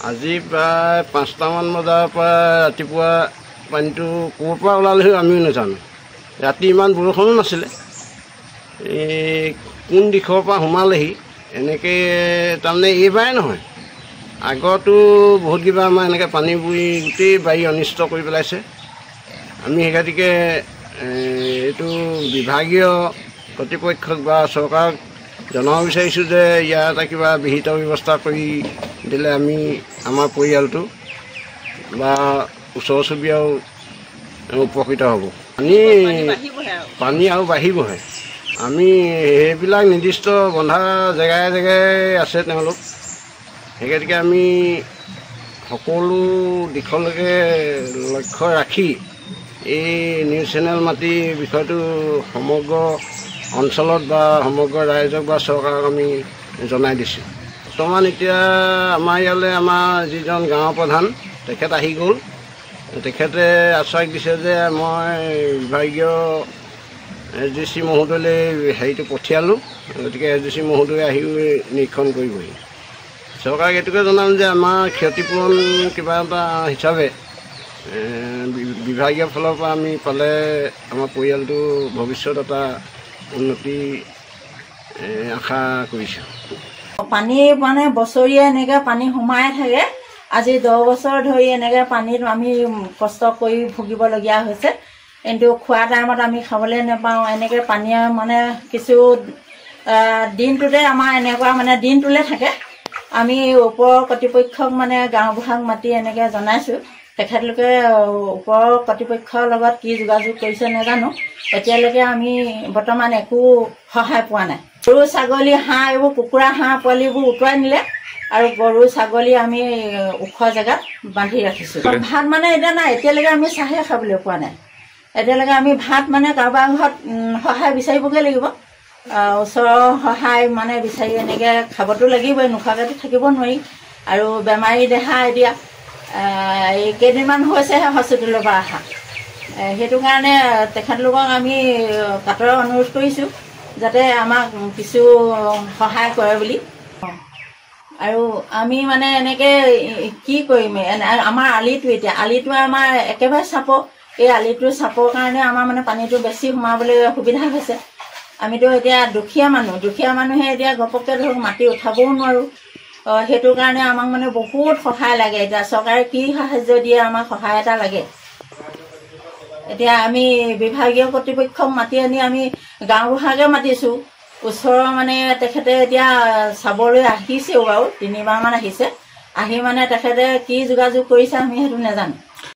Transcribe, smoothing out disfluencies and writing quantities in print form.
আজি প্ৰায় 5টামান বজাৰ পৰা ৰাতিপুৱা পানীটো ক'ৰ পৰা ওলালেও আমিও নাজানো। ৰাতি ইমান বৰষুণো নাছিলে, কোন দিশৰ পৰা সোমালেহি এনেকৈ তাৰমানে এইবাৰে নহয়, আগতো বহুত কিবা আমাৰ এনেকৈ পানী বুৰি গোটেই বাৰী অনিষ্ট কৰি পেলাইছে। আমি সেই গতিকে এইটো বিভাগীয় কৰ্তৃপক্ষক বা চৰকাৰক জনাব বিচাৰিছোঁ যে ইয়াৰ এটা কিবা বিহিত ব্যৱস্থা কৰি দিলে আমি আমাৰ পৰিয়ালটো বা ওচৰ চুবুৰীয়াও উপকৃত হ'ব। পানী আৰু বাঢ়িবহে। আমি সেইবিলাক নিৰ্দিষ্ট বন্ধা জেগাই জেগাই আছে তেওঁলোক, সেই গতিকে আমি সকলো দিশলৈকে লক্ষ্য ৰাখি এই নিউজ চেনেল মাতি বিষয়টো সমগ্ৰ অঞ্চলত বা সমগ্ৰ ৰাইজক বা চৰকাৰক আমি জনাই দিছোঁ। বৰ্তমান এতিয়া আমাৰ ইয়ালৈ আমাৰ যিজন গাঁৱৰ প্ৰধান তেখেত আহি গ'ল। তেখেতে আশ্বাস দিছে যে মই বিভাগীয় SDC মহোদয়লৈ হেৰিটো পঠিয়ালোঁ, গতিকে SDC মহোদয়ে আহিও নিৰীক্ষণ কৰিবহি। চৰকাৰক এইটোকে জনাম যে আমাৰ ক্ষতিপূৰণ কিবা এটা হিচাপে বিভাগীয় ফালৰ পৰা আমি পালে আমাৰ পৰিয়ালটো ভৱিষ্যত এটা উন্নতি আশা কৰিছোঁ। পানী মানে বছৰীয়া এনেকৈ পানী সোমাই থাকে। আজি 10 বছৰ ধৰি এনেকৈ পানীত আমি কষ্ট কৰি ভুগিবলগীয়া হৈছে, কিন্তু খোৱা টাইমত আমি খাবলৈ নাপাওঁ। এনেকৈ পানীয়ে মানে কিছু দিনটোতে আমাৰ এনেকুৱা মানে দিনটোলৈ থাকে। আমি ওপৰৰ কৰ্তৃপক্ষক মানে গাঁওবুঢ়াক মাতি এনেকৈ জনাইছোঁ। তেখেতলোকে ওপৰৰ কৰ্তৃপক্ষৰ লগত কি যোগাযোগ কৰিছে নাজানো। এতিয়ালৈকে আমি বৰ্তমান একো সহায় পোৱা নাই। গৰু ছাগলী হাঁহ এইবোৰ কুকুৰা হাঁহ পোৱালিবোৰ উটুৱাই নিলে আৰু গৰু ছাগলী আমি ওখ জেগাত বান্ধি ৰাখিছোঁ। ভাত মানে এতিয়া নাই, এতিয়ালৈকে আমি চাহে খাবলৈ পোৱা নাই। এতিয়ালৈকে আমি ভাত মানে কাৰোবাৰ ঘৰত সহায় বিচাৰিবগৈ লাগিব। ওচৰৰ সহায় মানে বিচাৰি এনেকৈ খাবতো লাগিবই, নোখোৱাকৈতো থাকিব নোৱাৰি। আৰু বেমাৰী দেহা এতিয়া এই কেইদিনমান হৈছেহে হস্পিটেলৰ পৰা অহা। সেইটো কাৰণে তেখেতলোকক আমি কাতৰে অনুৰোধ কৰিছোঁ যাতে আমাক কিছু সহায় কৰে বুলি। আৰু আমি মানে এনেকৈ কি কৰিম, আমাৰ আলিটো আমাৰ একেবাৰে চাপৰ। এই আলিটো চাপৰ কাৰণে আমাৰ মানে পানীটো বেছি সোমাবলৈ সুবিধা হৈছে। আমিতো এতিয়া দুখীয়া মানুহে এতিয়া ঘপককৈ ধৰক মাটি উঠাবও নোৱাৰোঁ। সেইটো কাৰণে আমাক মানে বহুত সহায় লাগে। এতিয়া চৰকাৰে কি সাহায্য দিয়ে, আমাক সহায় এটা লাগে। এতিয়া আমি বিভাগীয় কৰ্তৃপক্ষক মাতি আনি আমি গাঁওবুঢ়াকে মাতিছোঁ। ওচৰৰ মানে তেখেতে এতিয়া চাবলৈ আহিছেও বাৰু, 3বাৰমান আহিছে। আহি মানে তেখেতে কি যোগাযোগ কৰিছে আমি সেইটো নাজানো।